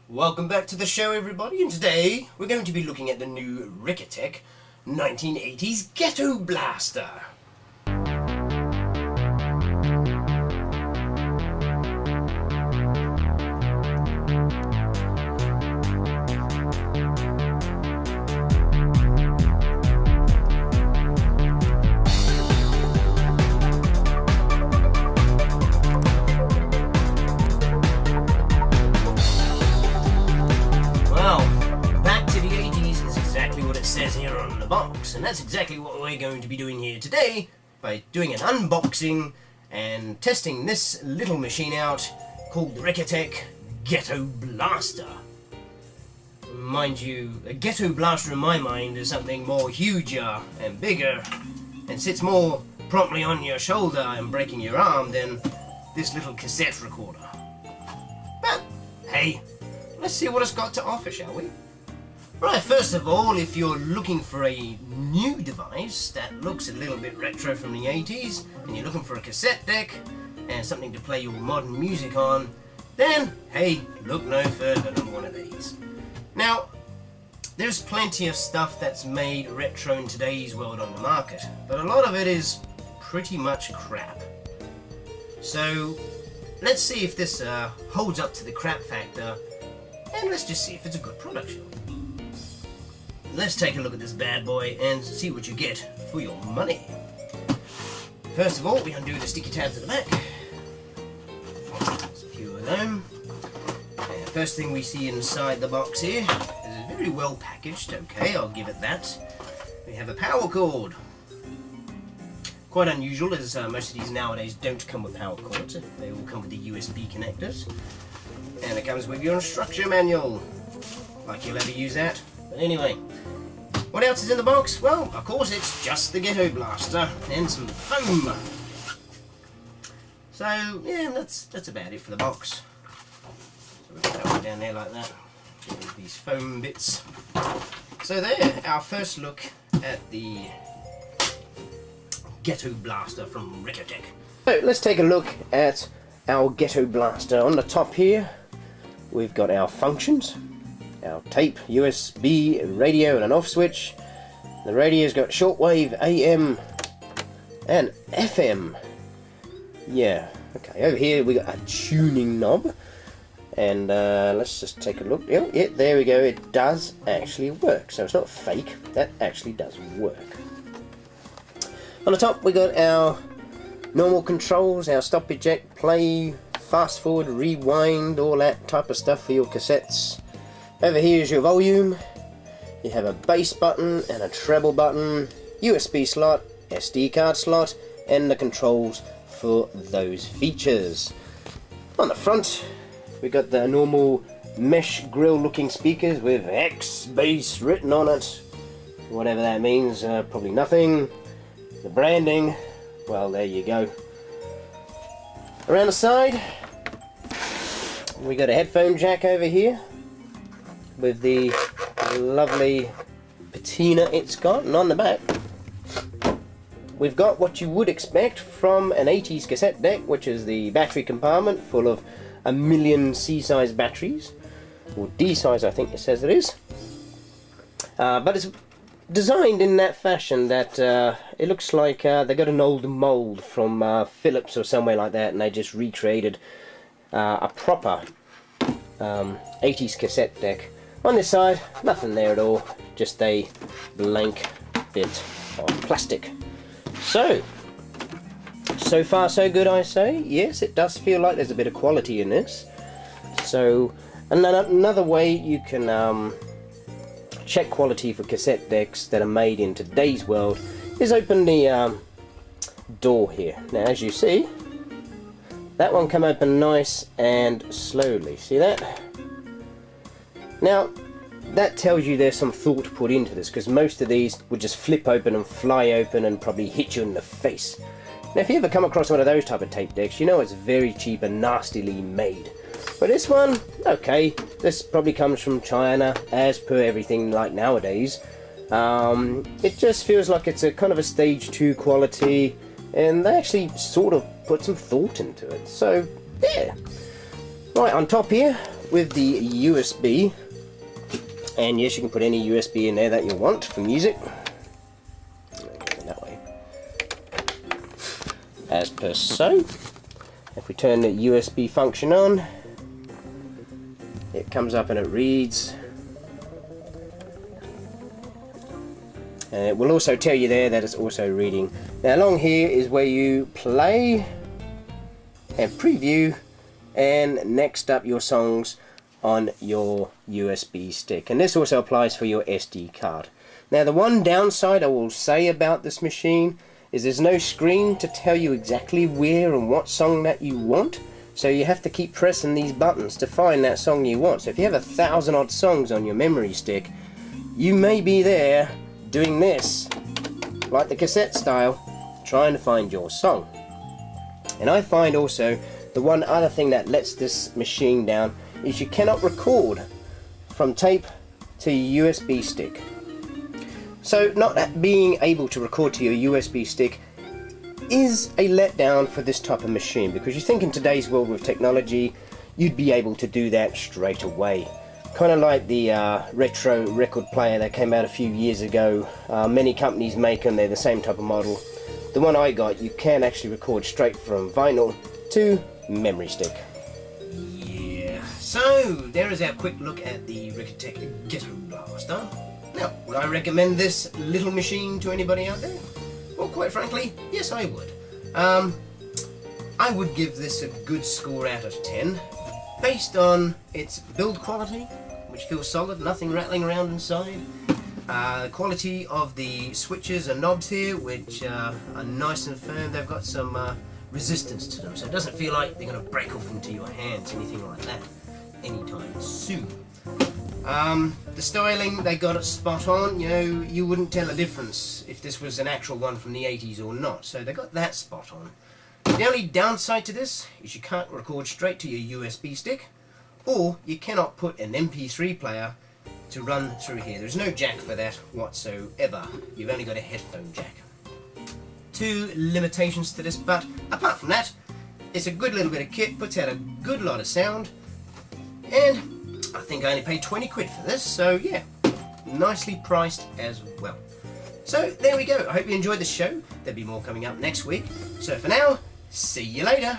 Welcome back to the show, everybody, and today we're going to be looking at the new Ricatech 1980s Ghettoblaster. Says here on the box, and that's exactly what we're going to be doing here today by doing an unboxing and testing this little machine out called the Ricatech Ghettoblaster. Mind you, a Ghettoblaster in my mind is something more huger and bigger and sits more promptly on your shoulder and breaking your arm than this little cassette recorder. But hey, let's see what it's got to offer, shall we? Right, first of all, if you're looking for a new device that looks a little bit retro from the 80s, and you're looking for a cassette deck and something to play your modern music on, then, hey, look no further than one of these. Now, there's plenty of stuff that's made retro in today's world on the market, but a lot of it is pretty much crap. So, let's see if this holds up to the crap factor, and let's just see if it's a good product, shall we? Let's take a look at this bad boy and see what you get for your money. First of all, we undo the sticky tabs at the back. There's a few of them. And first thing we see inside the box here is very well packaged. Okay, I'll give it that. We have a power cord. Quite unusual, as most of these nowadays don't come with power cords. They all come with the USB connectors. And it comes with your instruction manual. Like you'll ever use that. But anyway, what else is in the box? Well, of course, it's just the Ghettoblaster and some foam. So, yeah, that's about it for the box. So we'll put that one down there like that. Get rid of these foam bits. So there, our first look at the Ghettoblaster from Ricatech. So let's take a look at our Ghettoblaster. On the top here, we've got our functions. Our tape, USB, radio and an off switch. The radio's got shortwave, AM and FM. Yeah, okay, over here we got a tuning knob. And let's just take a look. Yeah, there we go, it does actually work. So it's not fake, that actually does work. On the top we got our normal controls, our stop, eject, play, fast forward, rewind, all that type of stuff for your cassettes. Over here is your volume. You have a bass button and a treble button, USB slot, SD card slot, and the controls for those features. On the front, we got the normal mesh grill looking speakers with X bass written on it. Whatever that means, probably nothing. The branding, well, there you go. Around the side, we got a headphone jack over here with the lovely patina it's got, and on the back we've got what you would expect from an 80s cassette deck, which is the battery compartment full of 1,000,000 C-size batteries, or D-size I think it says it is, but it's designed in that fashion that it looks like they got an old mold from Philips or somewhere like that, and they just recreated a proper 80s cassette deck. On this side, nothing there at all, just a blank bit of plastic. So far so good, I say. Yes, it does feel like there's a bit of quality in this. So, another way you can check quality for cassette decks that are made in today's world is open the door here. Now, as you see, that one come open nice and slowly. See that? Now, that tells you there's some thought put into this, because most of these would just flip open and fly open and probably hit you in the face. Now, if you ever come across one of those type of tape decks, you know it's very cheap and nastily made. But this one, okay, this probably comes from China, as per everything like nowadays. It just feels like it's a kind of a stage 2 quality, and they actually sort of put some thought into it. So, yeah. Right, on top here, with the USB, and yes, you can put any USB in there that you want for music. That way, as per so. If we turn the USB function on, it comes up and it reads. And it will also tell you there that it's also reading. Now along here is where you play and preview and next up your songs on your USB stick. And this also applies for your SD card. Now the one downside I will say about this machine is there's no screen to tell you exactly where and what song that you want. So you have to keep pressing these buttons to find that song you want. So if you have 1,000 odd songs on your memory stick, you may be there doing this, like the cassette style, trying to find your song. And I find also the one other thing that lets this machine down is you cannot record from tape to your USB stick. So not being able to record to your USB stick is a letdown for this type of machine, because you think in today's world with technology you'd be able to do that straight away. Kind of like the retro record player that came out a few years ago. Many companies make them, they're the same type of model. The one I got, you can actually record straight from vinyl to memory stick. Yeah, so there is our quick look at the Ricatech Ghettoblaster. Now, would I recommend this little machine to anybody out there? Well, quite frankly, yes I would. I would give this a good score out of 10, based on its build quality, which feels solid, nothing rattling around inside. The quality of the switches and knobs here, which are nice and firm. They've got some resistance to them, so it doesn't feel like they're going to break off into your hands, anything like that, anytime soon. The styling, they got it spot on. You know, you wouldn't tell a difference if this was an actual one from the 80s or not, so they got that spot on. The only downside to this is you can't record straight to your USB stick, or you cannot put an MP3 player to run through here. There's no jack for that whatsoever. You've only got a headphone jack. Two limitations to this, but apart from that, it's a good little bit of kit, puts out a good lot of sound, and I think I only paid 20 quid for this, so yeah, nicely priced as well. So there we go. I hope you enjoyed the show. There'll be more coming up next week. So for now, see you later.